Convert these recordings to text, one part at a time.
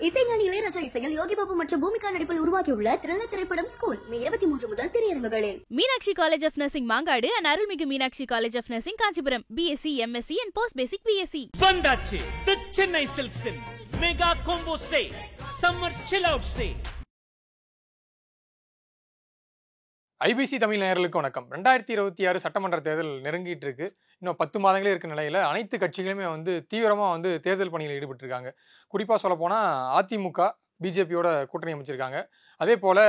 இசைஞானி இளையராஜா இசையில் யோகி பாபு மற்றும் பூமிகா நடிப்பில் உருவாகியுள்ள திரைப்பட திரைப்படம் ஸ்கூல் மே 23 முதல் திரையரங்குகளில். Meenakshi college of nursing Mangadu and அருள்மிகு Meenakshi college of nursing Kanchipuram. BSc, MSc and post basic BSc. வந்தாச்சு தி சென்னை சில்க்ஸின் mega combo sale, summer chill out sale. IBC Tamil நேயர்களுக்கு வணக்கம். 2026 சட்டமன்ற தேர்தல் நெருங்கிட்டு இருக்கு. இன்னும் 10 மாதங்களே இருக்க நிலையில அனைத்து கட்சிகளுமே தீவிரமாக தேர்தல் பணியில் ஈடுபட்டு இருக்காங்க. குறிப்பாக சொல்ல போனால் அதிமுக பிஜேபியோட கூட்டணி அமைச்சிருக்காங்க. அதே போல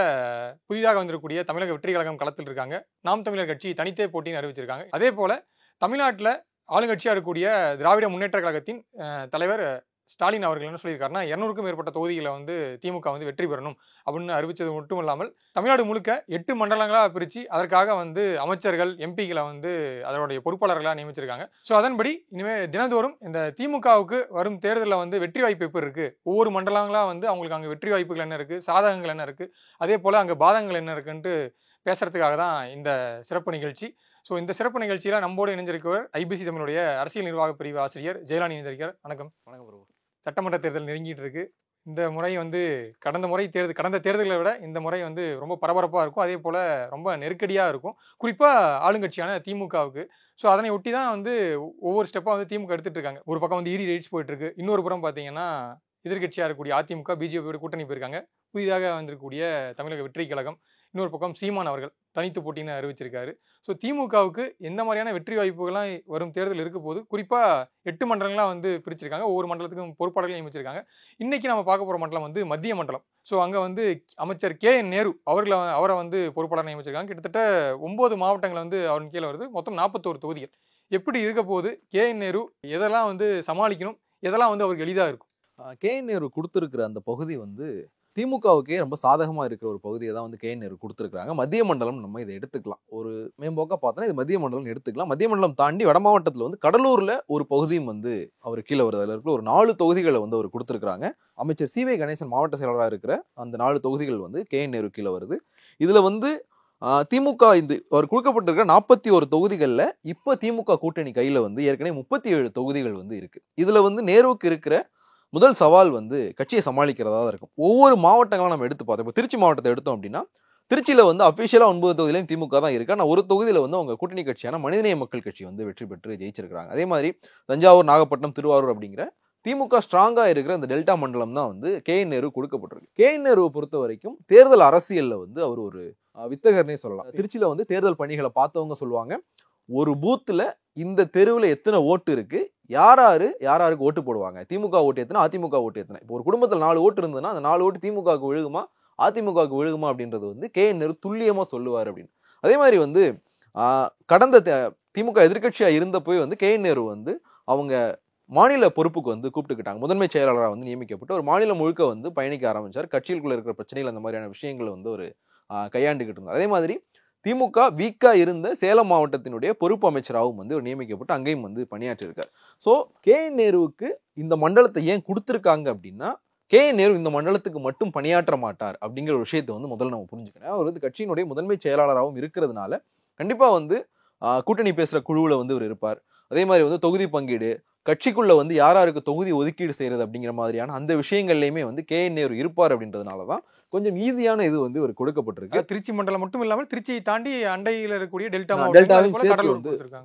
புதிதாக வந்திருக்கக்கூடிய தமிழக வெற்றி கழகம் களத்தில் இருக்காங்க. நாம் தமிழர் கட்சி தனித்தே போட்டின்னு அறிவிச்சிருக்காங்க. அதே போல தமிழ்நாட்டில் ஆளுங்கட்சியாக இருக்கக்கூடிய திராவிட முன்னேற்ற கழகத்தின் தலைவர் ஸ்டாலின் அவர்கள் என்ன சொல்லியிருக்காருன்னா 200க்கும் மேற்பட்ட தொகுதிகளை திமுக வெற்றி பெறணும் அப்படின்னு அறிவிச்சது மட்டும் இல்லாமல் தமிழ்நாடு முழுக்க 8 மண்டலங்களாக பிரித்து அதற்காக அமைச்சர்கள் எம்பிகளை அதனுடைய பொறுப்பாளர்களாக நியமிச்சிருக்காங்க. ஸோ அதன்படி இனிமேல் தினந்தோறும் இந்த திமுகவுக்கு வரும் தேர்தலில் வெற்றி வாய்ப்பு எப்படி இருக்குது, ஒவ்வொரு மண்டலங்களாக அவங்களுக்கு அங்கே வெற்றி வாய்ப்புகள் என்ன இருக்குது, சாதகங்கள் என்ன இருக்குது, அதே போல் அங்கே பாதகங்கள் என்ன இருக்குன்ட்டு பேசுறதுக்காக தான் இந்த சிறப்பு நிகழ்ச்சி. ஸோ இந்த சிறப்பு நிகழ்ச்சியில் நம்மோடு இணைஞ்சிருக்கிறவர் ஐபிசி தமிழுடைய அரசியல் நிர்வாக பிரிவு ஆசிரியர் ஜெயலானி இணைந்திருக்கிறார். வணக்கம். வணக்கம் ப்ரோ. சட்டமன்ற தேர்தல் நெருங்கிட்டு இருக்கு. இந்த முறை கடந்த தேர்தலை விட இந்த முறை ரொம்ப பரபரப்பாக இருக்கும். அதே போல் ரொம்ப நெருக்கடியாக இருக்கும், குறிப்பாக ஆளுங்கட்சியான திமுகவுக்கு. ஸோ அதனை ஒட்டி தான் ஒவ்வொரு ஸ்டெப்பாக திமுக எடுத்துகிட்டு இருக்காங்க. ஒரு பக்கம் இடி ரைட்ஸ் போயிட்டுருக்கு, இன்னொரு புறம் பார்த்தீங்கன்னா எதிர்கட்சியாக இருக்கக்கூடிய அதிமுக பிஜேபியோட கூட்டணி போயிருக்காங்க. புதிதாக வந்திருக்கக்கூடிய தமிழக வெற்றி கழகம், இன்னொரு பக்கம் சீமான் அவர்கள் தனித்து போட்டின்னு அறிவிச்சிருக்காரு. ஸோ திமுகவுக்கு எந்த மாதிரியான வெற்றி வாய்ப்புகள்லாம் வரும் தேர்தல் இருக்க போது, குறிப்பாக 8 மண்டலங்களாக பிரிச்சிருக்காங்க. ஒவ்வொரு மண்டலத்துக்கும் பொறுப்பாளர்கள் நியமிச்சிருக்காங்க. இன்னைக்கு நம்ம பார்க்க போகிற மண்டலம் மத்திய மண்டலம். ஸோ அங்கே அமைச்சர் KN நேரு அவரை பொறுப்பாளர் நியமிச்சிருக்காங்க. கிட்டத்தட்ட 9 மாவட்டங்கள் அவரின் கீழே வருது. மொத்தம் 41 தொகுதிகள். எப்படி இருக்க போது, KN நேரு எதெல்லாம் சமாளிக்கணும், எதெல்லாம் அவருக்கு எளிதாக இருக்கும்? KN நேரு கொடுத்துருக்கிற அந்த பகுதி திமுகவுக்கே ரொம்ப சாதகமாக இருக்கிற ஒரு பகுதியை தான் KN நேரு கொடுத்துருக்காங்க. மத்திய மண்டலம் நம்ம இதை எடுத்துக்கலாம். ஒரு மேம்போக்காக பார்த்தோன்னா இது மத்திய மண்டலம் எடுத்துக்கலாம். மத்திய மண்டலம் தாண்டி வட மாவட்டத்தில் கடலூரில் ஒரு பகுதியும் அவர் கீழே வருது. அதில் இருக்கிற ஒரு 4 தொகுதிகளை அவர் கொடுத்துருக்காங்க. அமைச்சர் CY கணேசன் மாவட்ட செயலராக இருக்கிற அந்த 4 தொகுதிகள் KN நேரு கீழே வருது. இதில் திமுக அவர் கொடுக்கப்பட்டிருக்கிற 41 தொகுதிகளில் இப்போ திமுக கூட்டணி கையில் ஏற்கனவே 37 தொகுதிகள் இருக்கு. இதில் நேருவுக்கு இருக்கிற முதல் சவால் கட்சியை சமாளிக்கிறதா தான் இருக்கும். ஒவ்வொரு மாவட்டங்களும் நம்ம எடுத்து பார்த்தோம். இப்போ திருச்சி மாவட்டத்தை எடுத்தோம் அப்படின்னா திருச்சியில் அஃபிஷியலாக 9 தொகுதியிலையும் திமுக தான் இருக்கு. ஆனால் ஒரு தொகுதியில் அவங்க கூட்டணி கட்சியான மனிதநேய மக்கள் கட்சி வெற்றி பெற்று ஜெயிச்சிருக்கிறாங்க. அதே மாதிரி தஞ்சாவூர், நாகப்பட்டினம், திருவாரூர் அப்படிங்கிற திமுக ஸ்ட்ராங்காக இருக்கிற அந்த டெல்டா மண்டலம் தான் KN நேரு கொடுக்கப்பட்டிருக்கு. KN நேருவை பொறுத்த வரைக்கும் தேர்தல் அரசியலில் அவர் ஒரு வித்தகர்னே சொல்லலாம். திருச்சியில் தேர்தல் பணிகளை பார்த்தவங்க சொல்லுவாங்க, ஒரு பூத்தில் இந்த தெருவில் எத்தனை ஓட்டு இருக்கு, யாராருக்கு ஓட்டு போடுவாங்க, திமுக ஓட்டு எத்தனை, அதிமுக ஓட்டு எத்தனை. இப்போ ஒரு குடும்பத்தில் 4 ஓட்டு இருந்ததுன்னா அந்த 4 ஓட்டு திமுகவுக்கு விழுகுமா அதிமுகவுக்கு விழுகுமா அப்படின்றது KN நேரு துல்லியமாக சொல்லுவார் அப்படின்னு. அதே மாதிரி கடந்த திமுக எதிர்கட்சியாக இருந்தப்போ KN நேரு அவங்க மாநில பொறுப்புக்கு கூப்பிட்டுக்கிட்டாங்க. முதன்மை செயலாளராக நியமிக்கப்பட்டு ஒரு மாநிலம் முழுக்க பயணிக்க ஆரம்பிச்சார். கட்சிகளுக்குள்ள இருக்கிற பிரச்சனைகள் அந்த மாதிரியான விஷயங்களை ஒரு கையாண்டுகிட்டு இருந்தார். அதே மாதிரி திமுக வீக்கா இருந்த சேலம் மாவட்டத்தினுடைய பொறுப்பு அமைச்சராகவும் ஒரு நியமிக்கப்பட்டு அங்கேயும் பணியாற்றிருக்கார். ஸோ KN நேருவுக்கு இந்த மண்டலத்தை ஏன் கொடுத்துருக்காங்க அப்படின்னா, KN நேரு இந்த மண்டலத்துக்கு மட்டும் பணியாற்ற மாட்டார் அப்படிங்கிற ஒரு விஷயத்தை முதல்ல நம்ம புரிஞ்சுக்கணும். அவர் கட்சியினுடைய முதன்மை செயலாளராகவும் இருக்கிறதுனால கண்டிப்பா கூட்டணி பேசுற குழுவில் இவர் இருப்பார். அதே மாதிரி தொகுதி பங்கீடு, கட்சிக்குள்ள யாராருக்கு தொகுதி ஒதுக்கீடு செய்யறது அப்படிங்கிற மாதிரியான அந்த விஷயங்கள்லையுமே KN நேரு இருப்பார். அப்படின்றதுனாலதான் கொஞ்சம் ஈஸியான இது ஒரு கொடுக்கப்பட்டிருக்கு. திருச்சி மண்டலம் மட்டும் இல்லாமல் திருச்சியை தாண்டி அண்டையில் இருக்கக்கூடிய டெல்டாவையும்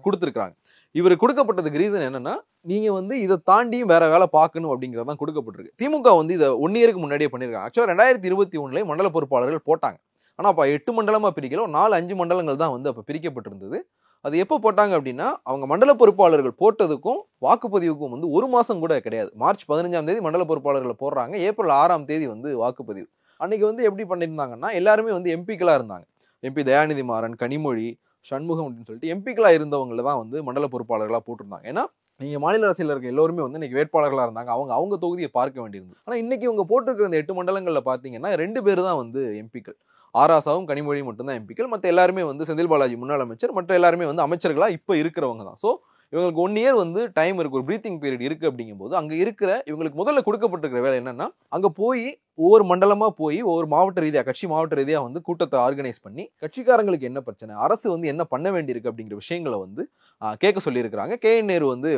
கொடுத்துருக்காங்க. இவர் கொடுக்கப்பட்டதுக்கு ரீசன் என்னன்னா, நீங்க இதை தாண்டியும் வேற வேலை பார்க்கணும் அப்படிங்கறதான் கொடுக்கப்பட்டிருக்கு. திமுக இதை 1 இயருக்கு முன்னாடியே பண்ணிருக்காங்க. ஆக்சுவலா 2021 மண்டல பொறுப்பாளர்கள் போட்டாங்க. ஆனா அப்ப 8 மண்டலமா பிரிக்கல, 4-5 மண்டலங்கள் தான் அப்ப பிரிக்கப்பட்டிருந்தது. அது எப்போ போட்டாங்க அப்படின்னா, அவங்க மண்டல பொறுப்பாளர்கள் போட்டதுக்கும் வாக்குப்பதிவுக்கும் 1 மாசம் கூட கிடையாது. மார்ச் 15ஆம் தேதி மண்டல பொறுப்பாளர்களை போடுறாங்க. ஏப்ரல் 6ஆம் தேதி வாக்குப்பதிவு. அன்னைக்கு எப்படி பண்ணியிருந்தாங்கன்னா, எல்லாருமே எம்பிக்களா இருந்தாங்க. MP தயாநிதி மாறன், கனிமொழி, சண்முகம் அப்படின்னு சொல்லிட்டு எம்பிக்களா இருந்தவங்களை தான் மண்டல பொறுப்பாளர்களா போட்டிருந்தாங்க. ஏன்னா நீங்க மாநில அரசியல் இருக்க எல்லோருமே இன்னைக்கு வேட்பாளர்களா இருந்தாங்க. அவங்க தொகுதியை பார்க்க வேண்டியிருந்தது. ஆனா இன்னைக்கு இவங்க போட்டிருக்கிற இந்த 8 மண்டலங்கள்ல பாத்தீங்கன்னா 2 பேர் தான் எம்பிக்கள். ஆராசாவும் கனிமொழி மட்டும்தான் எம்பிக்கள். மற்ற எல்லாருமே செந்தில் பாலாஜி முன்னாள் அமைச்சர், மற்ற எல்லாருமே அமைச்சர்களா இப்ப இருக்கிறவங்க தான். ஸோ இவங்களுக்கு 1 இயர் டைம் இருக்கு, ஒரு பிரீத்திங் பீரியட் இருக்கு. அப்படிங்கும் போது அங்க இருக்கிற இவங்களுக்கு முதல்ல கொடுக்கப்பட்டிருக்கிற வேலை என்னன்னா, அங்க போய் ஒவ்வொரு மண்டலமா போய் ஒவ்வொரு மாவட்ட ரீதியா கட்சி மாவட்ட ரீதியா வந்து கூட்டத்தை ஆர்கனைஸ் பண்ணி கட்சிக்காரங்களுக்கு என்ன பிரச்சனை, அரசு வந்து என்ன பண்ண வேண்டியிருக்கு அப்படிங்கிற விஷயங்களை வந்து கேட்க சொல்லியிருக்கிறாங்க. KN நேரு வந்து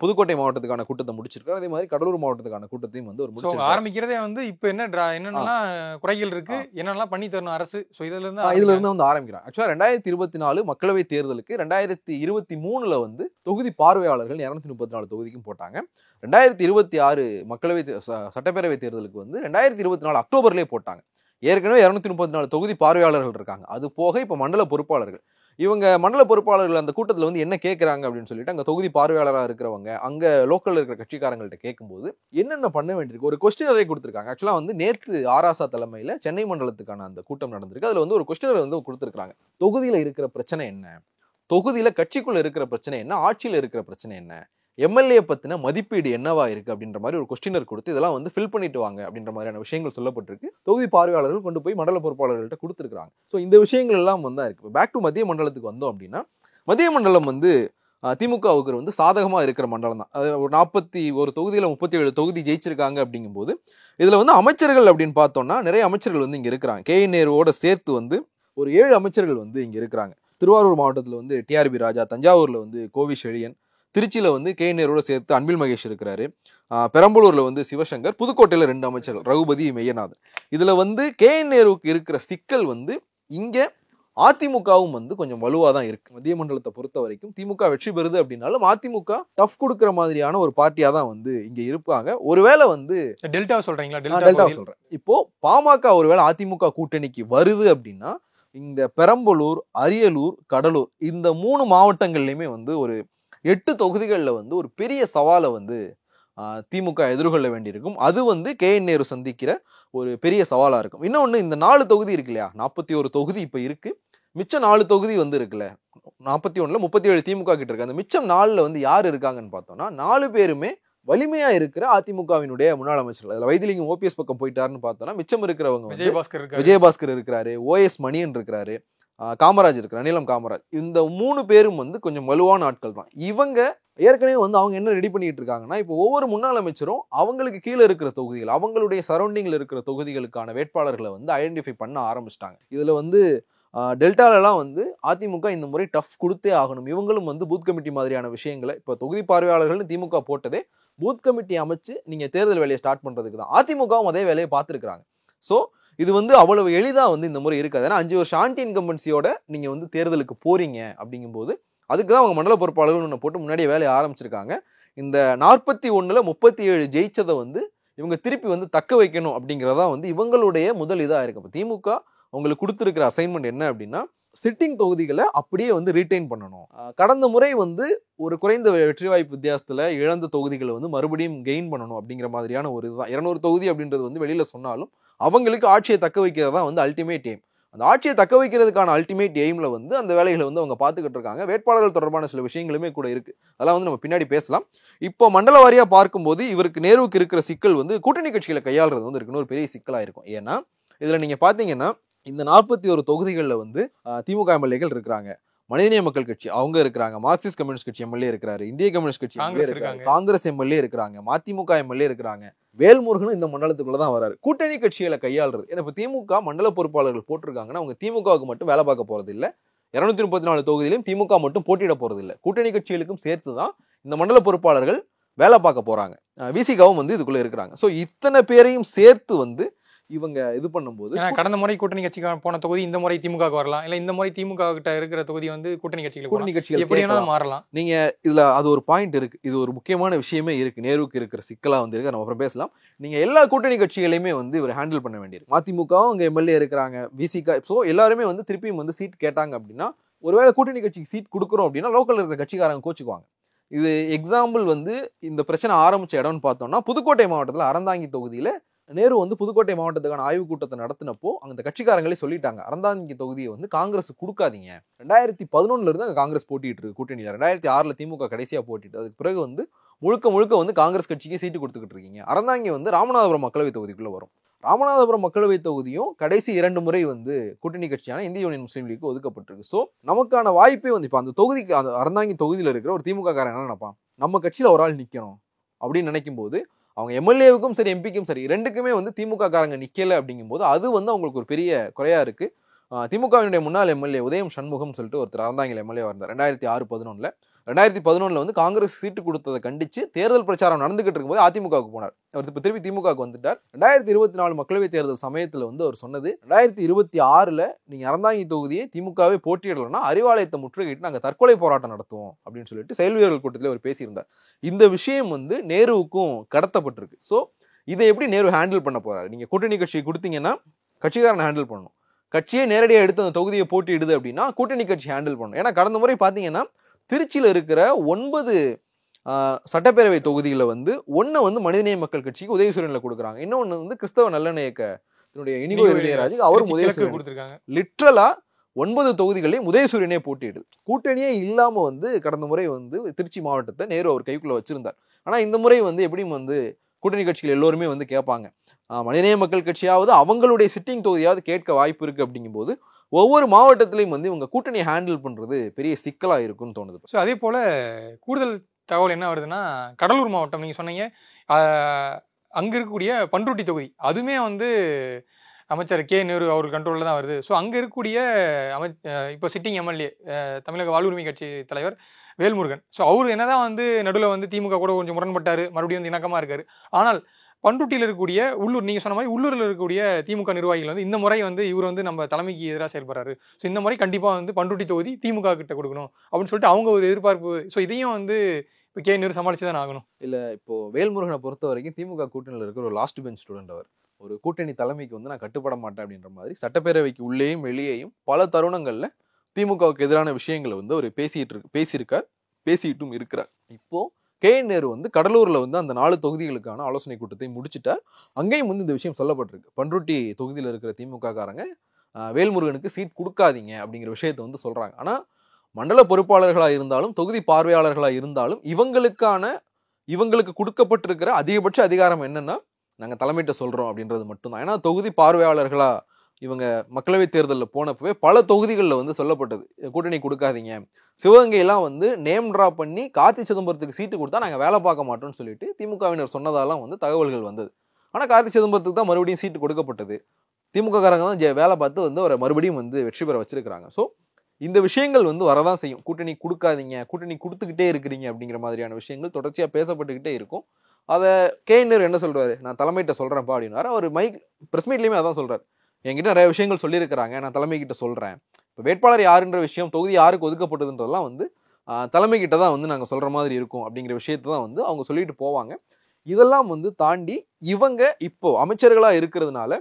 புதுக்கோட்டை மாவட்டத்துக்கான கூட்டத்தை முடிச்சிருக்காரு. அதே மாதிரி கடலூர் மாவட்டத்துக்கான கூட்டத்தையும் வந்து ஒரு முடிச்சிருக்காரு. ஆரம்பிக்கிறதே வந்து இப்ப என்னென்ன குறைகள் இருக்கு, என்னெல்லாம் பண்ணி தரணும் அரசு, இதுல இருந்து வந்து ஆரம்பிக்கிறாங்க. ஆக்சுவலா 2024 மக்களவை தேர்தலுக்கு 2023 வந்து தொகுதி பார்வையாளர்கள் 234 தொகுதிக்கும் போட்டாங்க. 2026 மக்களவை சட்டப்பேரவை தேர்தலுக்கு வந்து 2024 அக்டோபர்லயே போட்டாங்க. ஏற்கனவே 234 தொகுதி பார்வையாளர்கள் இருக்காங்க. அது போக இப்ப மண்டல பொறுப்பாளர்கள். இவங்க மண்டல பொறுப்பாளர்கள் அந்த கூட்டத்தில் வந்து என்ன கேட்கறாங்க அப்படின்னு சொல்லிட்டு அங்க தொகுதி பார்வையாளராக இருக்கிறவங்க அங்க லோக்கல்ல இருக்கிற கட்சிக்காரங்கள்ட்ட கேட்கும்போது என்னென்ன பண்ண வேண்டியிருக்கு ஒரு கொஸ்டினரை கொடுத்துருக்காங்க. ஆக்சுவலா வந்து நேத்து ஆராசா தலைமையில சென்னை மண்டலத்துக்கான அந்த கூட்டம் நடந்திருக்கு. அதுல வந்து ஒரு கொஸ்டினரை வந்து கொடுத்துருக்காங்க. தொகுதியில இருக்கிற பிரச்சனை என்ன, தொகுதியில கட்சிக்குள்ள இருக்கிற பிரச்சனை என்ன, ஆட்சியில இருக்கிற பிரச்சனை என்ன, எம்எல்ஏ பத்தின மதிப்பீடு என்னவா இருக்கு அப்படின்ற மாதிரி ஒரு கொஸ்டினர் கொடுத்து இதெல்லாம் வந்து ஃபில் பண்ணிட்டு வாங்க அப்படின்ற மாதிரியான விஷயங்கள் சொல்லப்பட்டிருக்கு. தொகுதி பார்வையாளர்கள் கொண்டு போய் மண்டல பொறுப்பாளர்கள்ட்ட கொடுத்துருக்காங்க. ஸோ இந்த விஷயங்கள் எல்லாம் வந்து இருக்கு. பேக் டு மத்திய மண்டலத்துக்கு வந்தோம் அப்படின்னா மத்திய மண்டலம் வந்து திமுகவுக்கு வந்து சாதகமா இருக்கிற மண்டலம் தான். ஒரு 41 தொகுதியில 37 தொகுதி ஜெயிச்சிருக்காங்க. அப்படிங்கும்போது இதுல வந்து அமைச்சர்கள் அப்படின்னு பார்த்தோம்னா நிறைய அமைச்சர்கள் வந்து இங்க இருக்கிறாங்க. KN நேருவோட சேர்த்து வந்து ஒரு 7 அமைச்சர்கள் வந்து இங்க இருக்கிறாங்க. திருவாரூர் மாவட்டத்தில் வந்து TRB ராஜா, தஞ்சாவூர்ல வந்து கோவி செழியன், திருச்சியில வந்து KN நேருவோட சேர்த்து அன்பில் மகேஷ் இருக்கிறாரு, பெரம்பலூர்ல வந்து சிவசங்கர், புதுக்கோட்டையில 2 அமைச்சர்கள் ரகுபதி, மெய்யநாதன். இதுல வந்து KN நேருவுக்கு இருக்கிற சிக்கல் வந்து இங்க அதிமுகவும் வந்து கொஞ்சம் வலுவா தான் இருக்கு. மத்திய மண்டலத்தை பொறுத்த வரைக்கும் திமுக வெற்றி பெறுது அப்படின்னாலும் அதிமுக டஃப் கொடுக்கிற மாதிரியான ஒரு பார்ட்டியா தான் வந்து இங்க இருப்பாங்க. ஒருவேளை வந்து டெல்டா சொல்றீங்களா? டெல்டா சொல்றேன். இப்போ பாமக ஒருவேளை அதிமுக கூட்டணிக்கு வருது அப்படின்னா இந்த பெரம்பலூர், அரியலூர், கடலூர் இந்த 3 மாவட்டங்கள்லயுமே வந்து ஒரு 8 தொகுதிகளில் வந்து ஒரு பெரிய சவாலை வந்து திமுக எதிர்கொள்ள வேண்டியிருக்கும். அது வந்து KN நேரு சந்திக்கிற ஒரு பெரிய சவாலா இருக்கும். இன்னொன்னு, இந்த 4 தொகுதி இருக்கு இல்லையா, 41 தொகுதி இப்ப இருக்கு. மிச்சம் 4 தொகுதி வந்து இருக்குல்ல, 41ல 37 திமுக கிட்ட இருக்கு. அந்த மிச்சம் 4ல வந்து யார் இருக்காங்கன்னு பார்த்தோம்னா 4 பேருமே வலிமையா இருக்கிற அதிமுகவினுடைய முன்னாள் அமைச்சர்கள். அதுல வைத்திலிங்கம் OPS பக்கம் போயிட்டாருன்னு பார்த்தோம்னா மிச்சம் இருக்கிறவங்க விஜயபாஸ்கர் இருக்கிறாரு, OS மணியன் இருக்கிறாரு, காமராஜ் இருக்கிறார், நீலம் காமராஜ். இந்த 3 பேரும் வந்து கொஞ்சம் வலுவான ஆட்கள் தான். இவங்க ஏற்கனவே வந்து அவங்க என்ன ரெடி பண்ணிட்டு இருக்காங்கன்னா, இப்போ ஒவ்வொரு முன்னாள் அமைச்சரும் அவங்களுக்கு கீழே இருக்கிற தொகுதிகள், அவங்களுடைய சரௌண்டிங்ல இருக்கிற தொகுதிகளுக்கான வேட்பாளர்களை வந்து ஐடென்டிஃபை பண்ண ஆரம்பிச்சிட்டாங்க. இதுல வந்து டெல்டாலெல்லாம் வந்து அதிமுக இந்த முறை டஃப் கொடுத்தே ஆகணும். இவங்களும் வந்து பூத் கமிட்டி மாதிரியான விஷயங்களை, இப்போ தொகுதி பார்வையாளர்கள்னு திமுக போட்டதே பூத் கமிட்டி அமைச்சு நீங்க தேர்தல் வேலையை ஸ்டார்ட் பண்றதுக்கு தான். அதிமுகவும் அதே வேலையை பார்த்துருக்காங்க. ஸோ இது வந்து அவ்வளவு எளிதா வந்து இந்த முறை இருக்காது. ஏன்னா 5 வருஷம் ஆன்டி இன்கம்பன்சியோட நீங்க வந்து தேர்தலுக்கு போறீங்க. அப்படிங்கும்போது அதுக்கு தான் அவங்க மண்டல பொறுப்பாளர்கள் ஒன்று போட்டு முன்னாடியே வேலையை ஆரம்பிச்சிருக்காங்க. இந்த 41ல 37 ஜெயிச்சதை வந்து இவங்க திருப்பி வந்து தக்க வைக்கணும் அப்படிங்கிறதா வந்து இவங்களுடைய முதல் இதா இருக்கு. இப்போ திமுக உங்களுக்கு கொடுத்துருக்கிற அசைன்மெண்ட் என்ன அப்படின்னா, சிட்டிங் தொகுதிகளை அப்படியே வந்து ரீட்டைன் பண்ணணும். கடந்த முறை வந்து ஒரு குறைந்த வெற்றி வாய்ப்பு வித்தியாசத்துல இழந்த தொகுதிகளை வந்து மறுபடியும் கெயின் பண்ணணும் அப்படிங்கிற மாதிரியான ஒரு இதுதான். 200 தொகுதி அப்படின்றது வந்து வெளியில சொன்னாலும் அவங்களுக்கு ஆட்சியை தக்க வைக்கிறதா வந்து அல்டிமேட் எய்ம். அந்த ஆட்சியை தக்க வைக்கிறதுக்கான அல்டிமேட் எய்ம்ல வந்து அந்த வேலைகளை வந்து அவங்க பார்த்துக்கிட்டு இருக்காங்க. வேட்பாளர்கள் தொடர்பான சில விஷயங்களுமே கூட இருக்கு. அதெல்லாம் வந்து நம்ம பின்னாடி பேசலாம். இப்போ மண்டல வாரியா பார்க்கும்போது இவருக்கு நேருவுக்கு இருக்கிற சிக்கல் வந்து கூட்டணி கட்சிகளை கையாளுறது வந்து இருக்குன்னு ஒரு பெரிய சிக்கலா இருக்கும். ஏன்னா இதுல நீங்க பாத்தீங்கன்னா இந்த 41 தொகுதிகளில் வந்து திமுக எம்எல்ஏக்கள் இருக்கிறாங்க, மனிதநேய மக்கள் கட்சி அவங்க இருக்கிறாங்க, மார்க்சிஸ்ட் கம்யூனிஸ்ட் கட்சி எம்எல்ஏ இருக்கிறாரு, இந்திய கம்யூனிஸ்ட் கட்சி எம்எல்ஏ இருக்காங்க, காங்கிரஸ் எம்எல்ஏ இருக்கிறாங்க, மதிமுக எம்எல்ஏ இருக்கிறாங்க, வேல்முருகனும் இந்த மண்டலத்துக்குள்ளதான் வராரு. கூட்டணி கட்சிகளை கையாளுறது. ஏன்னா இப்ப திமுக மண்டல பொறுப்பாளர்கள் போட்டிருக்காங்கன்னா அவங்க திமுகவுக்கு மட்டும் வேலை பார்க்க போறது இல்லை, 234 தொகுதியிலும் திமுக மட்டும் போட்டியிட போறது இல்லை, கூட்டணி கட்சிகளுக்கும் சேர்த்துதான் இந்த மண்டல பொறுப்பாளர்கள் வேலை பார்க்க போறாங்க. விசிகாவும் வந்து இதுக்குள்ள இருக்கிறாங்க. ஸோ இத்தனை பேரையும் சேர்த்து வந்து இவங்க இது பண்ணும்போது கடந்த முறை கூட்டணி கட்சிக்கு போன தொகுதி இந்த முறை திமுக வரலாம், இல்ல இந்த முறை திமுக கிட்ட இருக்கிற தொகுதி வந்து கூட்டணி கட்சிகள் எப்படி மாறலாம். நீங்க இதுல அது ஒரு பாயிண்ட் இருக்கு. இது ஒரு முக்கியமான விஷயமே இருக்கு. நேருவுக்கு இருக்கிற சிக்கலா வந்து இருக்கு. நம்ம அப்புறம் பேசலாம். நீங்க எல்லா கூட்டணி கட்சிகளையுமே வந்து இவர் ஹேண்டில் பண்ண வேண்டியது. மதிமுகவும் அங்க எம்எல்ஏ இருக்கிறாங்க, விசிகா. ஸோ எல்லாருமே வந்து திருப்பியும் வந்து சீட் கேட்டாங்க அப்படின்னா, ஒருவேளை கூட்டணி கட்சிக்கு சீட் கொடுக்குறோம் அப்படின்னா லோக்கல் இருக்கிற கட்சிக்காரங்க கோச்சுக்குவாங்க. இது எக்ஸாம்பிள் வந்து இந்த பிரச்சனை ஆரம்பிச்ச இடம்னு பார்த்தோம்னா புதுக்கோட்டை மாவட்டத்தில் அறந்தாங்கி தொகுதியில நேரு வந்து புதுக்கோட்டை மாவட்டத்துக்கான ஆய்வுக் கூட்டத்தை நடத்தினப்போ அந்த கட்சிக்காரங்களே சொல்லிட்டாங்க, அறந்தாங்கி தொகுதியை வந்து காங்கிரஸ் கொடுக்காதீங்க. 2011 இருந்து அங்க காங்கிரஸ் போட்டிட்டு இருக்கு கூட்டணியில. 2006 திமுக கடைசியா போட்டிட்டு அதுக்கு பிறகு வந்து முழுக்க வந்து காங்கிரஸ் கட்சிக்கு சீட்டு கொடுத்துக்கிட்டு இருக்கீங்க. அறந்தாங்கி வந்து ராமநாதபுரம் மக்களவை தொகுதிக்குள்ள வரும். ராமநாதபுரம் மக்களவை தொகுதியும் கடைசி 2 முறை வந்து கூட்டணி கட்சியான இந்திய யூனியன் முஸ்லீம் லீக் ஒதுக்கப்பட்டிருக்கு. ஸோ நமக்கான வாய்ப்பே வந்து இப்போ அந்த தொகுதிக்கு, அந்த அறந்தாங்கி தொகுதியில இருக்கிற ஒரு திமுக காரன் என்ன நினைப்பான், நம்ம கட்சியில ஒரு ஆள் நிக்கணும் அப்படின்னு நினைக்கும் போது அவங்க எம்எல்ஏவுக்கும் சரி எம்பிக்கும் சரி ரெண்டுக்குமே வந்து திமுக காரங்க நிக்கல அப்படிங்கும்போது அது வந்து அவங்களுக்கு ஒரு பெரிய குறையா இருக்கு. திமுகவினுடைய முன்னாள் எம்எல்ஏ உதயம் சண்முகம் சொல்லிட்டு ஒருத்தர் அறந்தாங்கல் எம்எல்ஏ இருந்தார் 2006-11. 2011 வந்து காங்கிரஸ் சீட்டு கொடுத்ததை கண்டிச்சு தேர்தல் பிரச்சாரம் நடந்துகிட்டு இருக்கும்போது அதிமுகவுக்கு போனார். அவர் இப்ப திருப்பி திமுகவுக்கு வந்துட்டார். 2024 மக்களவை தேர்தல் சமயத்துல வந்து அவர் சொன்னது, 2026 நீங்க அறந்தாங்கி தொகுதியை திமுகவே போட்டியிடலன்னா அறிவாலயத்தை முற்றுகையிட்டு நாங்க தற்கொலை போராட்டம் நடத்துவோம் அப்படின்னு சொல்லிட்டு செயல் வீரர்கள் கூட்டத்தில் அவர் பேசியிருந்தார். இந்த விஷயம் வந்து நேருவுக்கும் கடத்தப்பட்டிருக்கு. ஸோ இதை எப்படி நேரு ஹேண்டில் பண்ண போறாரு? நீங்க கூட்டணி கட்சி கொடுத்தீங்கன்னா கட்சிக்காரனை ஹேண்டில் பண்ணணும். கட்சியே நேரடியாக எடுத்து அந்த தொகுதியை போட்டியிடுது அப்படின்னா கூட்டணி கட்சி ஹேண்டில் பண்ணணும். ஏன்னா கடந்த முறை பார்த்தீங்கன்னா திருச்சியில் இருக்கிற 9 சட்டப்பேரவை தொகுதியில் வந்து 1 வந்து மனிதநேய மக்கள் கட்சிக்கு உதயசூரியன்ல கொடுக்குறாங்க. இன்னொன்று வந்து கிறிஸ்தவ நல்லெண்ண இயக்கத்தினுடைய இனிகோ இளையராஜுக்கு அவரும் உதயசூரியன் கொடுத்துருக்காங்க. லிட்ரலா 9 தொகுதிகளையும் உதயசூரியனே போட்டியிடுது. கூட்டணியே இல்லாம வந்து கடந்த முறை வந்து திருச்சி மாவட்டத்தை நேரு அவர் கைக்குள்ள வச்சிருந்தார். ஆனா இந்த முறை வந்து எப்படியும் வந்து கூட்டணி கட்சிகள் எல்லோருமே வந்து கேட்பாங்க, மனிதநேய மக்கள் கட்சியாவது அவங்களுடைய சிட்டிங் தொகுதியாவது கேட்க வாய்ப்பு இருக்கு. அப்படிங்கும்போது ஒவ்வொரு மாவட்டத்திலையும் வந்து இவங்க கூட்டணியை ஹேண்டில் பண்றது பெரிய சிக்கலா இருக்குன்னு தோணுது. ஸோ அதே போல கூடுதல் தகவல் என்ன வருதுன்னா, கடலூர் மாவட்டம் நீங்க சொன்னீங்க, அங்க இருக்கக்கூடிய பண்ருட்டி தொகுதி அதுவுமே வந்து அமைச்சர் கே நேரு அவர் கண்ட்ரோலில் தான் வருது. ஸோ அங்கே இருக்கக்கூடிய இப்போ சிட்டிங் எம்எல்ஏ தமிழக வாழ்வுரிமை கட்சி தலைவர் வேல்முருகன். ஸோ அவர் என்னதான் வந்து நடுவில் வந்து திமுக கூட கொஞ்சம் முரண்பட்டார், மறுபடியும் வந்து இணக்கமாக இருக்காரு. ஆனால் பண்ருட்டியில் இருக்கக்கூடிய உள்ளூர், நீங்கள் சொன்ன மாதிரி உள்ளூரில் இருக்கக்கூடிய திமுக நிர்வாகிகள் வந்து இந்த முறை வந்து இவர் வந்து நம்ம தலைமைக்கு எதிராக செயல்படுறாரு, ஸோ இந்த முறை கண்டிப்பாக வந்து பண்ருட்டி தொகுதி திமுக கிட்ட கொடுக்கணும் அப்படின்னு சொல்லிட்டு அவங்க ஒரு எதிர்பார்ப்பு. ஸோ இதையும் வந்து இப்போ கே நேரு சமாளிச்சு தான் ஆகணும். இல்லை, இப்போ வேல்முருகனை பொறுத்த வரைக்கும் திமுக கூட்டணியில் இருக்கிற ஒரு லாஸ்ட் பெஞ்ச் ஸ்டூடெண்ட். அவர் ஒரு கூட்டணி தலைமைக்கு வந்து நான் கட்டுப்பட மாட்டேன் அப்படின்ற மாதிரி சட்டப்பேரவைக்கு உள்ளேயும் வெளியேயும் பல தருணங்கள்ல திமுகவுக்கு எதிரான விஷயங்களை வந்து அவர் பேசிட்டும் இருக்கிறார். இப்போ கே நேரு வந்து கடலூர்ல வந்து அந்த 4 தொகுதிகளுக்கான ஆலோசனை கூட்டத்தை முடிச்சுட்டார். அங்கேயும் வந்து இந்த விஷயம் சொல்லப்பட்டிருக்கு. பண்ருட்டி தொகுதியில் இருக்கிற திமுக காரங்க வேல்முருகனுக்கு சீட் கொடுக்காதீங்க அப்படிங்கிற விஷயத்தை வந்து சொல்றாங்க. ஆனா மண்டல பொறுப்பாளர்களா இருந்தாலும் தொகுதி பார்வையாளர்களா இருந்தாலும் இவங்களுக்கு கொடுக்கப்பட்டிருக்கிற அதிகபட்ச அதிகாரம் என்னன்னா, நாங்கள் தலைமையிட்ட சொல்றோம் அப்படின்றது மட்டும்தான். ஏன்னா தொகுதி பார்வையாளர்களா இவங்க மக்களவை தேர்தலில் போனப்பவே பல தொகுதிகளில் வந்து சொல்லப்பட்டது, கூட்டணி கொடுக்காதீங்க. சிவகங்கையெல்லாம் வந்து நேம் டிரா பண்ணி கார்த்தி சிதம்பரத்துக்கு சீட்டு கொடுத்தா நாங்கள் வேலை பார்க்க மாட்டோம்னு சொல்லிட்டு திமுகவினர் சொன்னதாலாம் வந்து தகவல்கள் வந்தது. ஆனால் கார்த்தி சிதம்பரத்துக்கு தான் மறுபடியும் சீட்டு கொடுக்கப்பட்டது. திமுக காரங்க தான் வேலை பார்த்து வந்து அவரை மறுபடியும் வந்து வெற்றி பெற வச்சிருக்கிறாங்க. ஸோ இந்த விஷயங்கள் வந்து வரதான் செய்யும். கூட்டணி கொடுக்காதீங்க, கூட்டணி கொடுத்துக்கிட்டே இருக்கிறீங்க அப்படிங்கிற மாதிரியான விஷயங்கள் தொடர்ச்சியாக பேசப்பட்டுக்கிட்டே இருக்கும். அதை கே நேரு என்ன சொல்றாரு, நான் தலைமையிட்ட சொல்றேன்ப்பா அப்படின்னாரு. அவர் மைக் பிரஸ் மீட்லயுமே அதான் சொல்றாரு, என்கிட்ட நிறைய விஷயங்கள் சொல்லியிருக்கிறாங்க, நான் தலைமை கிட்ட சொல்றேன். இப்போ வேட்பாளர் யாருன்ற விஷயம், தொகுதி யாருக்கு ஒதுக்கப்பட்டதுன்றதெல்லாம் வந்து தலைமை கிட்ட தான் வந்து நாங்கள் சொல்ற மாதிரி இருக்கும் அப்படிங்கிற விஷயத்தை தான் வந்து அவங்க சொல்லிட்டு போவாங்க. இதெல்லாம் வந்து தாண்டி இவங்க இப்போ அமைச்சர்களா இருக்கிறதுனால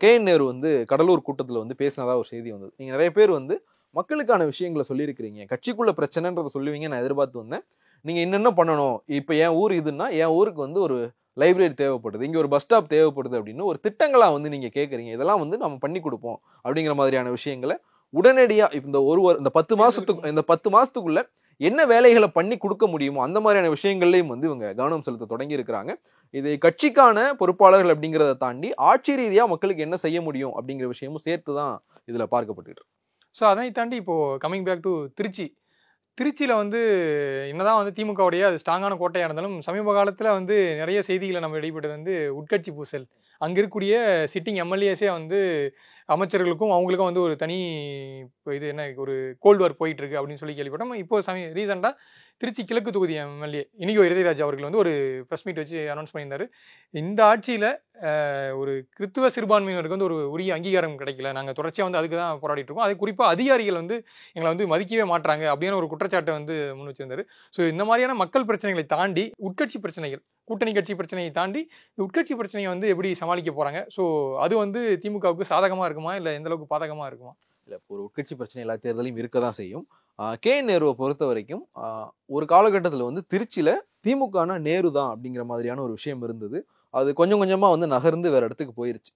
கே நேரு வந்து கடலூர் கூட்டத்தில் வந்து பேசினதா ஒரு செய்தி வந்தது. நீங்க நிறைய பேர் வந்து மக்களுக்கான விஷயங்களை சொல்லியிருக்கிறீங்க, கட்சிக்குள்ள பிரச்சனைன்றதை சொல்லுவீங்க, நான் எதிர்பார்த்து வந்தேன். நீங்க என்னென்ன பண்ணணும், இப்போ என் ஊர் இதுன்னா என் ஊருக்கு வந்து ஒரு லைப்ரரி தேவைப்படுது, இங்கே ஒரு பஸ் ஸ்டாப் தேவைப்படுது அப்படின்னு ஒரு திட்டங்களா வந்து நீங்க கேட்குறீங்க. இதெல்லாம் வந்து நம்ம பண்ணி கொடுப்போம் அப்படிங்கிற மாதிரியான விஷயங்களை உடனடியா இந்த 10 மாசத்துக்குள்ள என்ன வேலைகளை பண்ணி கொடுக்க முடியுமோ அந்த மாதிரியான விஷயங்கள்லையும் வந்து இவங்க கவனம் செலுத்த தொடங்கி இருக்கிறாங்க. இது கட்சிக்கான பொறுப்பாளர்கள் அப்படிங்கிறத தாண்டி ஆட்சி ரீதியா மக்களுக்கு என்ன செய்ய முடியும் அப்படிங்கிற விஷயமும் சேர்த்து தான் இதுல பார்க்கப்பட்டு. ஸோ அதை தாண்டி இப்போ கமிங் பேக் டு திருச்சியில் வந்து என்னதான் வந்து திமுகவுடைய அது ஸ்ட்ராங்கான கோட்டையாக இருந்தாலும் சமீப காலத்தில் வந்து நிறைய செய்திகளை நம்ம வெளிப்பட்டது வந்து உட்கட்சி பூசல். அங்கே இருக்கக்கூடிய சிட்டிங் எம்எல்ஏஸே வந்து அமைச்சர்களுக்கும் அவங்களுக்கும் வந்து ஒரு தனி இது என்ன ஒரு கோல்டு வார் போயிட்டு இருக்கு அப்படின்னு சொல்லி கேள்விப்பட்டோம். இப்போ ரீசெண்டாக திருச்சி கிழக்கு தொகுதி எம்எல்ஏ இனிகோ இளையராஜா அவர்கள் வந்து ஒரு ப்ரெஸ் மீட் வச்சு அனௌன்ஸ் பண்ணியிருந்தாரு, இந்த ஆட்சியில் ஒரு கிறித்துவ சிறுபான்மையினருக்கு வந்து ஒரு உரிய அங்கீகாரம் கிடைக்கல, நாங்கள் தொடர்ச்சியாக வந்து அதுக்கு தான் போராடிட்டு இருக்கோம், அது குறிப்பாக அதிகாரிகள் வந்து எங்களை வந்து மதிக்கவே மாட்டாங்க அப்படின்னு ஒரு குற்றச்சாட்டை வந்து முன் வச்சிருந்தாரு. ஸோ இந்த மாதிரியான மக்கள் பிரச்சனைகளை தாண்டி உட்கட்சி பிரச்சனைகள், கூட்டணி கட்சி பிரச்சனையை தாண்டி உட்கட்சி பிரச்சனையை வந்து எப்படி சமாளிக்க போறாங்க? ஸோ அது வந்து திமுகவுக்கு சாதகமாக இருக்குமா இல்லை எந்த அளவுக்கு பாதகமாக இருக்குமா? இல்லை, ஒரு உட்கட்சி பிரச்சனை எல்லா தேர்தலையும் இருக்க தான் செய்யும். கே நேருவை பொறுத்த வரைக்கும் ஒரு காலகட்டத்தில் வந்து திருச்சியில் திமுகனா நேரு தான் அப்படிங்கிற மாதிரியான ஒரு விஷயம் இருந்தது. அது கொஞ்சம் கொஞ்சமாக வந்து நகர்ந்து வேற இடத்துக்கு போயிருச்சு.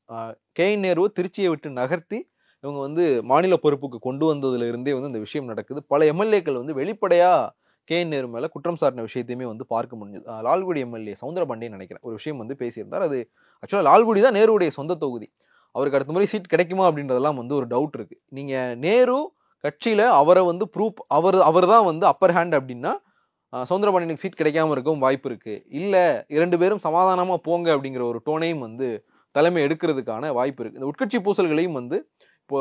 கே நேருவை திருச்சியை விட்டு நகர்த்தி இவங்க வந்து மாநில பொறுப்புக்கு கொண்டு வந்ததுல இருந்தே வந்து இந்த விஷயம் நடக்குது. பல எம்எல்ஏக்கள் வந்து வெளிப்படையாக கே நேரு மேலே குற்றம் சாட்டின விஷயத்தையுமே வந்து பார்க்க முடிஞ்சது. லால்குடி எம்எல்ஏ சவுந்தரபாண்டியன் நினைக்கிறேன் ஒரு விஷயம் வந்து பேசியிருந்தார். அது ஆக்சுவலாக லால்குடி தான் நேருடைய சொந்த தொகுதி. அவருக்கு அடுத்த முறை சீட் கிடைக்குமா அப்படின்றதெல்லாம் வந்து ஒரு டவுட் இருக்கு. நீங்க நேரு கட்சியில அவரை வந்து அவர் தான் வந்து அப்பர் ஹேண்ட் அப்படின்னா சௌந்தரபாண்டியனுக்கு சீட் கிடைக்காம இருக்கும் வாய்ப்பு இருக்கு, இல்ல 2 பேரும் சமாதானமா போங்க அப்படிங்கிற ஒரு டோனையும் வந்து தலைமை எடுக்கிறதுக்கான வாய்ப்பு இருக்கு. இந்த உட்கட்சி பூசல்களையும் வந்து இப்போ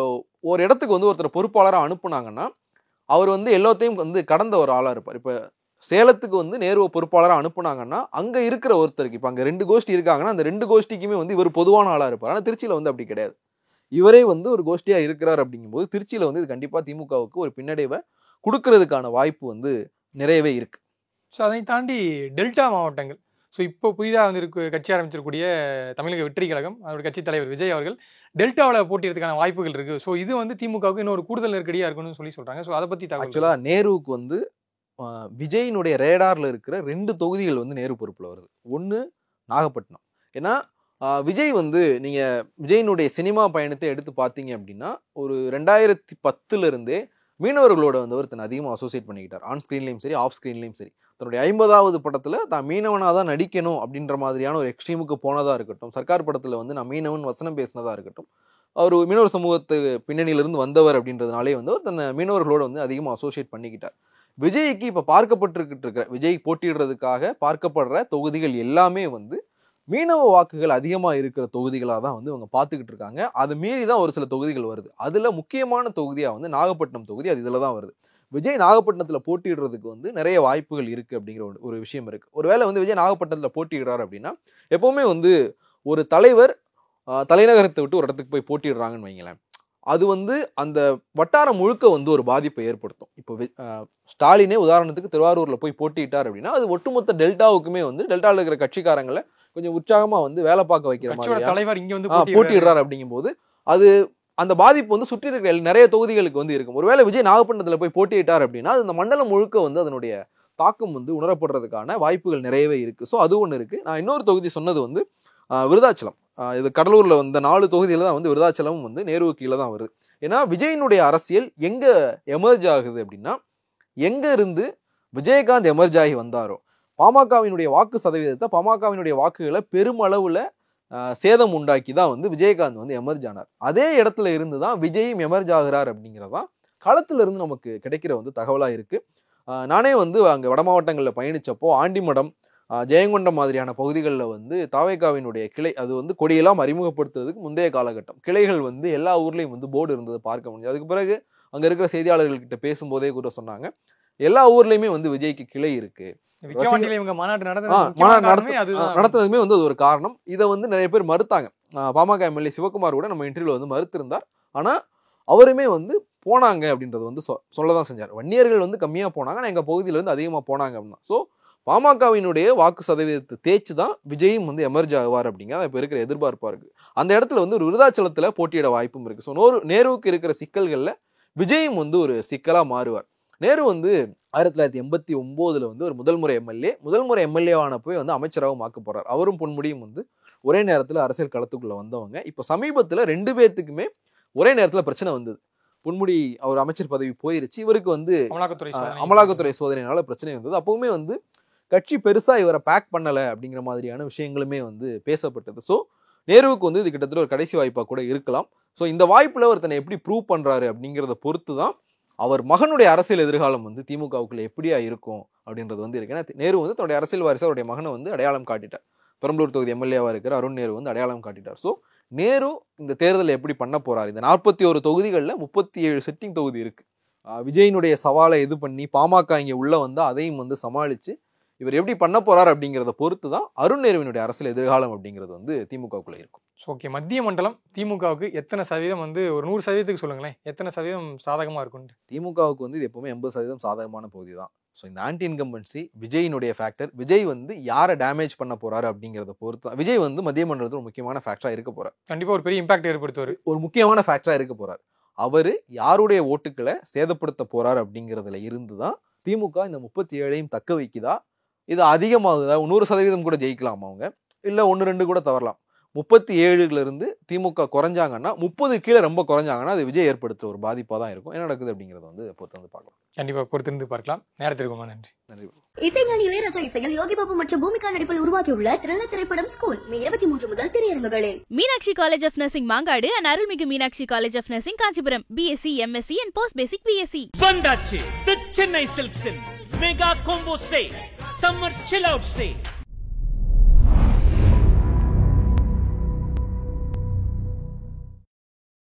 ஒரு இடத்துக்கு வந்து ஒருத்தர் பொறுப்பாளராக அனுப்புனாங்கன்னா அவர் வந்து எல்லாத்தையும் வந்து கடந்த ஒரு ஆளா இருப்பார். இப்ப சேலத்துக்கு வந்து நேருவை பொறுப்பாளராக அனுப்புனாங்கன்னா அங்க இருக்கிற ஒருத்தருக்கு, இப்ப அங்க 2 கோஷ்டி இருக்காங்கன்னா அந்த 2 கோஷ்டிக்குமே வந்து இவர் பொதுவான ஆளா இருப்பார். ஆனா திருச்சியில வந்து அப்படி கிடையாது. இவரே வந்து ஒரு கோஷ்டியா இருக்கிறார். அப்படிங்கும்போது திருச்சியில வந்து இது கண்டிப்பா திமுகவுக்கு ஒரு பின்னடைவை கொடுக்கறதுக்கான வாய்ப்பு வந்து நிறையவே இருக்கு. ஸோ அதை தாண்டி டெல்டா மாவட்டங்கள், ஸோ இப்போ புதிதாக வந்து கட்சி ஆரம்பிச்சிருக்கக்கூடிய தமிழக வெற்றி கழகம் அதோட கட்சி தலைவர் விஜய் அவர்கள் டெல்டாவில் போட்டியதுக்கான வாய்ப்புகள் இருக்கு. ஸோ இது வந்து திமுகவுக்கு இன்னொரு கூடுதல் நெருக்கடியா இருக்குன்னு சொல்றாங்க. ஸோ அதை பத்தி ஆக்சுவலா நேருவுக்கு வந்து விஜயினுடைய ரேடார்ல இருக்கிற 2 தொகுதிகள் வந்து நேரு பொறுப்புல வருது. ஒன்று நாகப்பட்டினம். ஏன்னா விஜய் வந்து நீங்க விஜயினுடைய சினிமா பயணத்தை எடுத்து பார்த்தீங்க அப்படின்னா ஒரு 2010 இருந்தே மீனவர்களோட வந்து அவர் தன்னை அதிகமாக அசோசியேட் பண்ணிக்கிட்டார். ஆன் ஸ்க்ரீன்லையும் சரி ஆஃப் ஸ்க்ரீன்லையும் சரி. தன்னுடைய 50வது படத்தில் தான் மீனவனாக தான் நடிக்கணும் அப்படின்ற மாதிரியான ஒரு எக்ஸ்ட்ரீமுக்கு போனதாக இருக்கட்டும், சர்க்கார் படத்தில் வந்து நான் மீனவன் வசனம் பேசினதாக இருக்கட்டும், அவர் மீனவர் சமூகத்து பின்னணியிலிருந்து வந்தவர் அப்படின்றதுனாலே வந்து அவர் தன்னை மீனவர்களோட வந்து அதிகமாக அசோசியேட் பண்ணிக்கிட்டார். விஜய்க்கு இப்போ பார்க்கப்பட்டிருக்கிட்டு இருக்கிற, விஜய் போட்டியிடுறதுக்காக பார்க்கப்படுற தொகுதிகள் எல்லாமே வந்து மீனவ வாக்குகள் அதிகமாக இருக்கிற தொகுதிகளாக தான் வந்து அவங்க பார்த்துக்கிட்டு இருக்காங்க. அது மீறி தான் ஒரு சில தொகுதிகள் வருது. அதில் முக்கியமான தொகுதியாக வந்து நாகப்பட்டினம் தொகுதி, அது இதில் தான் வருது. விஜய் நாகப்பட்டினத்தில் போட்டியிடுறதுக்கு வந்து நிறைய வாய்ப்புகள் இருக்குது அப்படிங்கிற ஒரு விஷயம் இருக்குது. ஒருவேளை வந்து விஜய் நாகப்பட்டினத்தில் போட்டியிடுறாரு அப்படின்னா எப்போவுமே வந்து ஒரு தலைவர் தலைநகரத்தை விட்டு ஒரு இடத்துக்கு போய் போட்டிடுறாங்கன்னு வைங்களேன், அது வந்து அந்த வட்டாரம் முழுக்க வந்து ஒரு பாதிப்பை ஏற்படுத்தும். இப்போ ஸ்டாலினே உதாரணத்துக்கு திருவாரூரில் போய் போட்டிட்டார் அப்படின்னா அது ஒட்டுமொத்த டெல்டாவுக்குமே வந்து டெல்டாவில் இருக்கிற கட்சிக்காரங்களை கொஞ்சம் உற்சாகமா வந்து வேலை பார்க்க வைக்கிற மாதிரி தலைவர் இங்க வந்து போட்டிடுறாரு. அப்படிங்கும்போது அது அந்த பாதிப்பு வந்து சுற்றி இருக்கிற நிறைய தொகுதிகளுக்கு வந்து இருக்கும். ஒருவேளை விஜய் நாகப்பட்டினத்துல போய் போட்டியிட்டார் அப்படின்னா அது இந்த மண்டலம் முழுக்க வந்து அதனுடைய தாக்கம் வந்து உணரப்படுறதுக்கான வாய்ப்புகள் நிறையவே இருக்கு. ஸோ அது ஒன்று இருக்கு. நான் இன்னொரு தொகுதி சொன்னது வந்து விருதாச்சலம். இது கடலூர்ல வந்த 4 தொகுதியில தான் வந்து விருதாச்சலமும் வந்து நேரு கீழே தான் வருது. ஏன்னா விஜயினுடைய அரசியல் எங்க எமர்ஜ் ஆகுது அப்படின்னா, எங்க இருந்து விஜயகாந்த் எமர்ஜ் ஆகி வந்தாரோ பாமகவினுடைய வாக்கு சதவீதத்தை, பாமகவினுடைய வாக்குகளை பெருமளவுல சேதம் உண்டாக்கி தான் வந்து விஜயகாந்த் வந்து எமர்ஜ் ஆனார். அதே இடத்துல இருந்து தான் விஜயும் எமர்ஜ் ஆகிறார் அப்படிங்கிறதான் களத்துல இருந்து நமக்கு கிடைக்கிற வந்து தகவலா இருக்கு. நானே வந்து அங்க வட மாவட்டங்களில் பயணிச்சப்போ ஆண்டிமடம், ஜெயங்கொண்டம் மாதிரியான பகுதிகளில் வந்து தாவேகாவினுடைய கிளை, அது வந்து கொடியெல்லாம் அறிமுகப்படுத்துறதுக்கு முந்தைய காலகட்டம் கிளைகள் வந்து எல்லா ஊர்லேயும் வந்து போர்டு இருந்ததை பார்க்க முடியும். அதுக்கு பிறகு அங்க இருக்கிற செய்தியாளர்கள்கிட்ட பேசும்போதே கூட சொன்னாங்க எல்லா ஊர்லயுமே வந்து விஜய்க்கு கிளை இருக்கு. நடத்துறதுமே வந்து அது ஒரு காரணம். இதை வந்து நிறைய பேர் மறுத்தாங்க. பாமக எம்எல்ஏ சிவகுமார் கூட நம்ம இன்டர்வியூல வந்து மறுத்திருந்தார். ஆனா அவருமே வந்து போனாங்க அப்படின்றது வந்து சொல்லதான் செஞ்சார். வன்னியர்கள் வந்து கம்மியா போனாங்க, ஆனா எங்க பகுதியில இருந்து அதிகமா போனாங்க அப்படின்னா. ஸோ பாமகவினுடைய வாக்கு சதவீதத்தை தேய்ச்சி தான் விஜயும் வந்து எமர்ஜ் ஆவார் அப்படிங்கிறத இப்போ இருக்கிற எதிர்பார்ப்பா இருக்கு. அந்த இடத்துல வந்து ஒரு விருதாச்சலத்துல போட்டியிட வாய்ப்பும் இருக்கு. ஸோ நேருவுக்கு இருக்கிற சிக்கல்கள்ல விஜயும் வந்து ஒரு சிக்கலா மாறுவார். நேரு வந்து 1989 வந்து ஒரு முதல் முறை எம்எல்ஏ ஆனப்போய் வந்து அமைச்சராகவும் ஆக்க போறார். அவரும் பொன்முடியும் வந்து ஒரே நேரத்தில் அரசியல் களத்துக்குள்ள வந்தவங்க. இப்போ சமீபத்தில் 2 பேத்துக்குமே ஒரே நேரத்தில் பிரச்சனை வந்தது. பொன்முடி அவர் அமைச்சர் பதவி போயிருச்சு, இவருக்கு வந்து அமலாக்கத்துறை சோதனையினால பிரச்சனை வந்தது. அப்பவுமே வந்து கட்சி பெருசா இவரை பேக் பண்ணல அப்படிங்கிற மாதிரியான விஷயங்களுமே வந்து பேசப்பட்டது. ஸோ நேருவுக்கு வந்து இது கிட்டத்தட்ட ஒரு கடைசி வாய்ப்பா கூட இருக்கலாம். ஸோ இந்த வாய்ப்புல அவர் தன்னை எப்படி ப்ரூவ் பண்றாரு அப்படிங்கிறத பொறுத்து தான் அவர் மகனுடைய அரசியல் எதிர்காலம் வந்து திமுகவுக்குள்ள எப்படியா இருக்கும் அப்படின்றது வந்து இருக்கு. ஏன்னா நேரு வந்து தன்னுடைய அரசியல் வாரிசு அவருடைய மகனை வந்து அடையாளம் காட்டிட்டார். பெரம்பலூர் தொகுதி எம்எல்ஏவா இருக்கிற அருண் நேரு வந்து அடையாளம் காட்டிட்டார். ஸோ நேரு இந்த தேர்தலை எப்படி பண்ண போறாரு? இந்த 41 தொகுதிகளில் 37 சிட்டிங் தொகுதி இருக்கு. விஜயினுடைய சவாலை இது பண்ணி பாமக இங்கே உள்ள வந்து அதையும் வந்து சமாளிச்சு இவர் எப்படி பண்ண போறாரு அப்படிங்கிறத பொறுத்து தான் அருண் நேருவினுடைய அரசியல் எதிர்காலம் அப்படிங்கிறது வந்து திமுகவுக்குள்ள இருக்கும். ஓகே, மத்திய மண்டலம் திமுகவுக்கு எத்தனை சதவீதம் வந்து ஒரு 100% சொல்லுங்களேன், எத்தனை சதவீதம் சாதகமா இருக்கும்? திமுகவுக்கு வந்து இது எப்பவுமே 80% சாதகமான பகுதி தான். ஸோ இந்த ஆன்டி இன்கம்பன்சி விஜயினுடைய ஃபேக்டர், விஜய் வந்து யாரை டேமேஜ் பண்ண போறாரு அப்படிங்கிறத பொறுத்து விஜய் வந்து மத்திய மண்டலத்தில் ஒரு முக்கியமான ஃபேக்டரா இருக்க போறார். கண்டிப்பா ஒரு பெரிய இம்பாக்ட் ஏற்படுத்துவார். ஒரு முக்கியமான ஃபேக்டரா இருக்க போறார். அவரு யாருடைய ஓட்டுக்களை சேதப்படுத்த போறாரு அப்படிங்கிறதுல இருந்து தான் திமுக இந்த 37ஐயும் தக்க வைக்குதா, இது அதிகமாகுதா, 100% கூட ஜெயிக்கலாம் அவங்க, இல்லை 1-2 கூட தவறலாம். 37ல இருந்து திமுக குறைஞ்சாங்கன்னா 30 கீழே ரொம்ப குறைஞ்சாங்கன்னா அது விஜய் ஏற்படுத்துற ஒரு பாதிப்பாக தான் இருக்கும். என்ன நடக்குது அப்படிங்கிறத வந்து பொறுத்து வந்து பார்க்கலாம். கண்டிப்பா பொறுத்திருந்து பார்க்கலாம். நேரத்திற்கு நன்றி. நன்றி. இசைஞானி இளையராஜா இசையில் யோகி பாபு மற்றும் பூமிகா நடிப்பில் உருவாக்கியுள்ள த்ரில்லர் திரைப்படம் ஸ்கூல் மே 23 முதல் திரையரங்குகளில். Meenakshi college of nursing Mangadu and அருள்மிகு Meenakshi college of nursing Kanchipuram. BSc, MSc and Post Basic BSc. வந்தாச்சு தி சென்னை சில்க்ஸின் mega combo say summer chill out சே